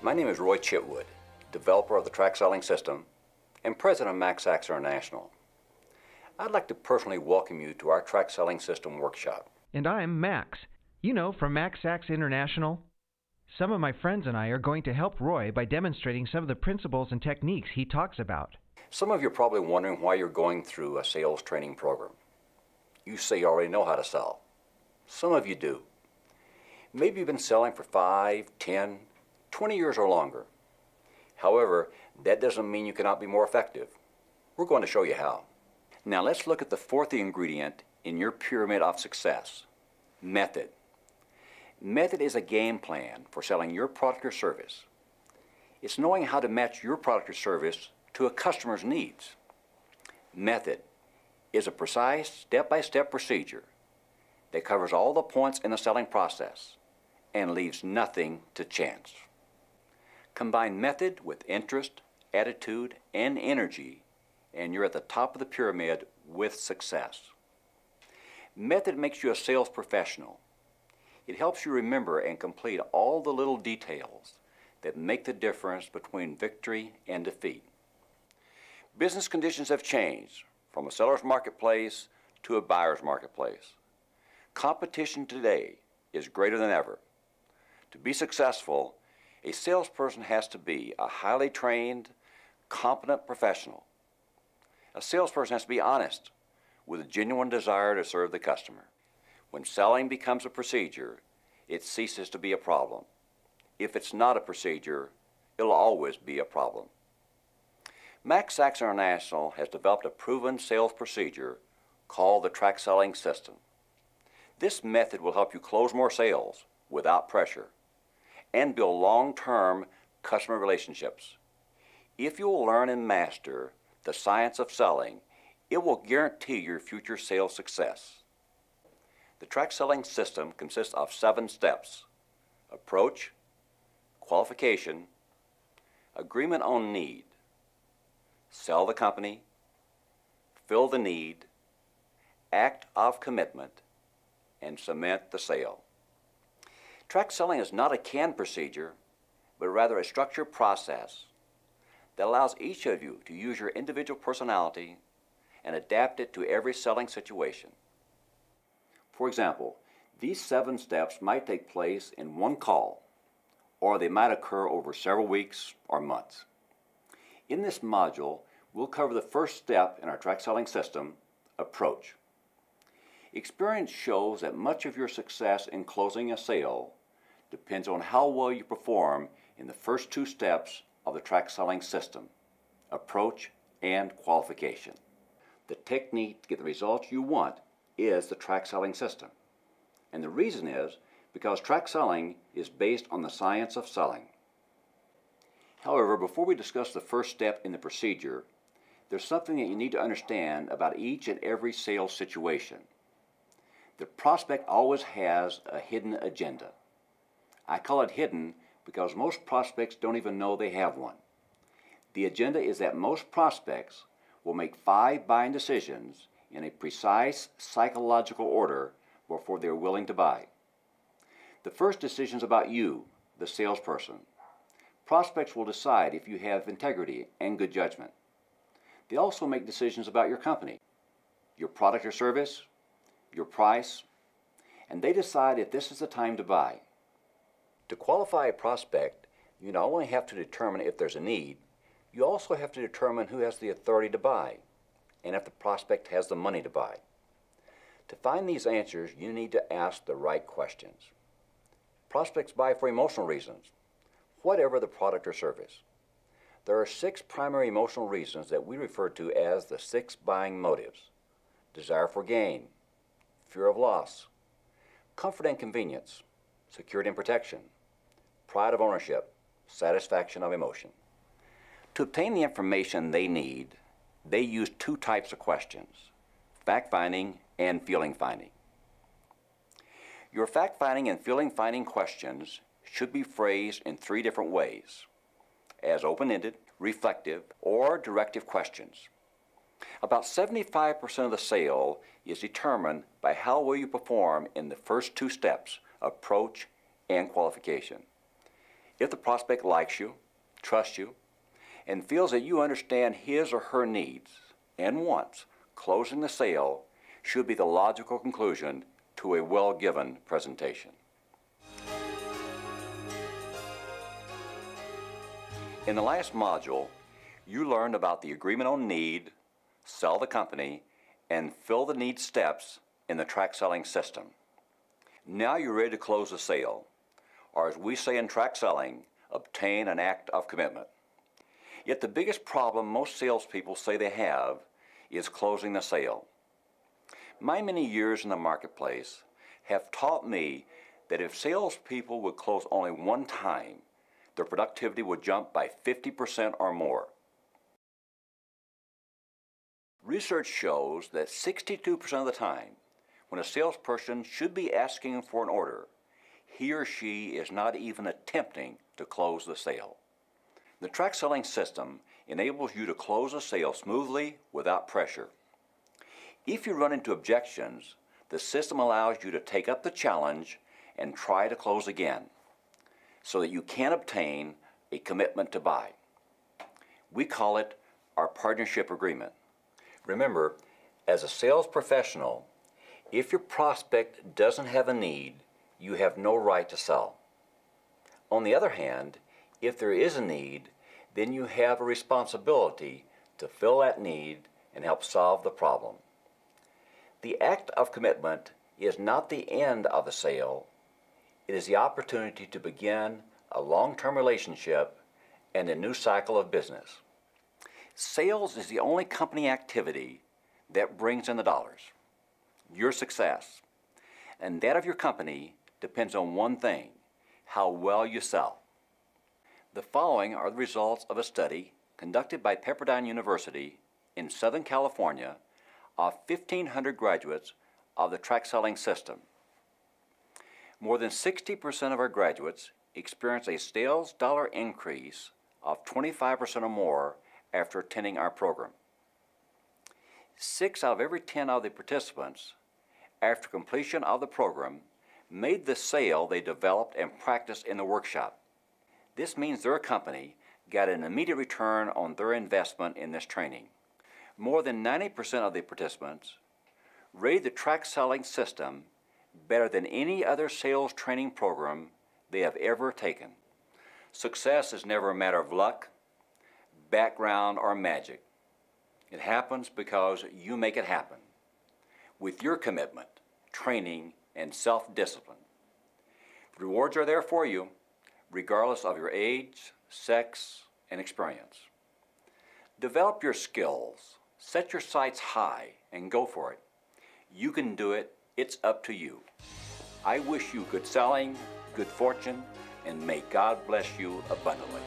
My name is Roy Chitwood, developer of the Track Selling System and president of MaxAx International. I'd like to personally welcome you to our Track Selling System workshop. And I'm Max, from MaxAx International. Some of my friends and I are going to help Roy by demonstrating some of the principles and techniques he talks about. Some of you are probably wondering why you're going through a sales training program. You say you already know how to sell. Some of you do. Maybe you've been selling for 5, 10, 20 years or longer. However, that doesn't mean you cannot be more effective. We're going to show you how. Now let's look at the fourth ingredient in your pyramid of success, method. Method is a game plan for selling your product or service. It's knowing how to match your product or service to a customer's needs. Method is a precise step-by-step procedure that covers all the points in the selling process and leaves nothing to chance. Combine method with interest, attitude, and energy, and you're at the top of the pyramid with success. Method makes you a sales professional. It helps you remember and complete all the little details that make the difference between victory and defeat. Business conditions have changed from a seller's marketplace to a buyer's marketplace. Competition today is greater than ever. To be successful, a salesperson has to be a highly trained, competent professional. A salesperson has to be honest with a genuine desire to serve the customer. When selling becomes a procedure, it ceases to be a problem. If it's not a procedure, it'll always be a problem. MaxAx International has developed a proven sales procedure called the Track Selling System. This method will help you close more sales without pressure and build long-term customer relationships. If you will learn and master the science of selling, it will guarantee your future sales success. The Track Selling System consists of 7 steps: approach, qualification, agreement on need, sell the company, fill the need, act of commitment, and cement the sale. Track selling is not a canned procedure, but rather a structured process that allows each of you to use your individual personality and adapt it to every selling situation. For example, these 7 steps might take place in one call, or they might occur over several weeks or months. In this module, we'll cover the first step in our Track Selling System, approach. Experience shows that much of your success in closing a sale depends on how well you perform in the first 2 steps of the Track Selling System, approach and qualification. The technique to get the results you want is the Track Selling System. And the reason is because track selling is based on the science of selling. However, before we discuss the first step in the procedure, there's something that you need to understand about each and every sales situation. The prospect always has a hidden agenda. I call it hidden because most prospects don't even know they have one. The agenda is that most prospects will make 5 buying decisions in a precise psychological order before they're willing to buy. The first decision is about you, the salesperson. Prospects will decide if you have integrity and good judgment. They also make decisions about your company, your product or service, your price, and they decide if this is the time to buy. To qualify a prospect, you not only have to determine if there's a need, you also have to determine who has the authority to buy, and if the prospect has the money to buy. To find these answers, you need to ask the right questions. Prospects buy for emotional reasons, whatever the product or service. There are 6 primary emotional reasons that we refer to as the 6 buying motives: desire for gain, fear of loss, comfort and convenience, security and protection, pride of ownership, satisfaction of emotion. To obtain the information they need, they use 2 types of questions: fact-finding and feeling-finding. Your fact-finding and feeling-finding questions should be phrased in 3 different ways: as open-ended, reflective, or directive questions. About 75% of the sale is determined by how well you perform in the first 2 steps, approach and qualification. If the prospect likes you, trusts you, and feels that you understand his or her needs and wants, closing the sale should be the logical conclusion to a well-given presentation. In the last module, you learned about the agreement on need, sell the company, and fill the need steps in the track selling system. Now you're ready to close the sale, or as we say in track selling, obtain an act of commitment. Yet the biggest problem most salespeople say they have is closing the sale. My many years in the marketplace have taught me that if salespeople would close only one time, their productivity would jump by 50% or more. Research shows that 62% of the time, when a salesperson should be asking for an order, he or she is not even attempting to close the sale. The track selling system enables you to close a sale smoothly without pressure. If you run into objections, the system allows you to take up the challenge and try to close again, so that you can obtain a commitment to buy. We call it our partnership agreement. Remember, as a sales professional, if your prospect doesn't have a need, you have no right to sell. On the other hand, if there is a need, then you have a responsibility to fill that need and help solve the problem. The act of commitment is not the end of the sale. It is the opportunity to begin a long-term relationship and a new cycle of business. Sales is the only company activity that brings in the dollars, your success. And that of your company depends on one thing: how well you sell. The following are the results of a study conducted by Pepperdine University in Southern California of 1,500 graduates of the track selling system. More than 60% of our graduates experience a sales dollar increase of 25% or more after attending our program. 6 out of every 10 of the participants, after completion of the program, made the sale they developed and practiced in the workshop. This means their company got an immediate return on their investment in this training. More than 90% of the participants rated the track selling system better than any other sales training program they have ever taken. Success is never a matter of luck, background, or magic. It happens because you make it happen with your commitment, training, and self-discipline. Rewards are there for you, regardless of your age, sex, and experience. Develop your skills, set your sights high, and go for it. You can do it. It's up to you. I wish you good selling, good fortune, and may God bless you abundantly.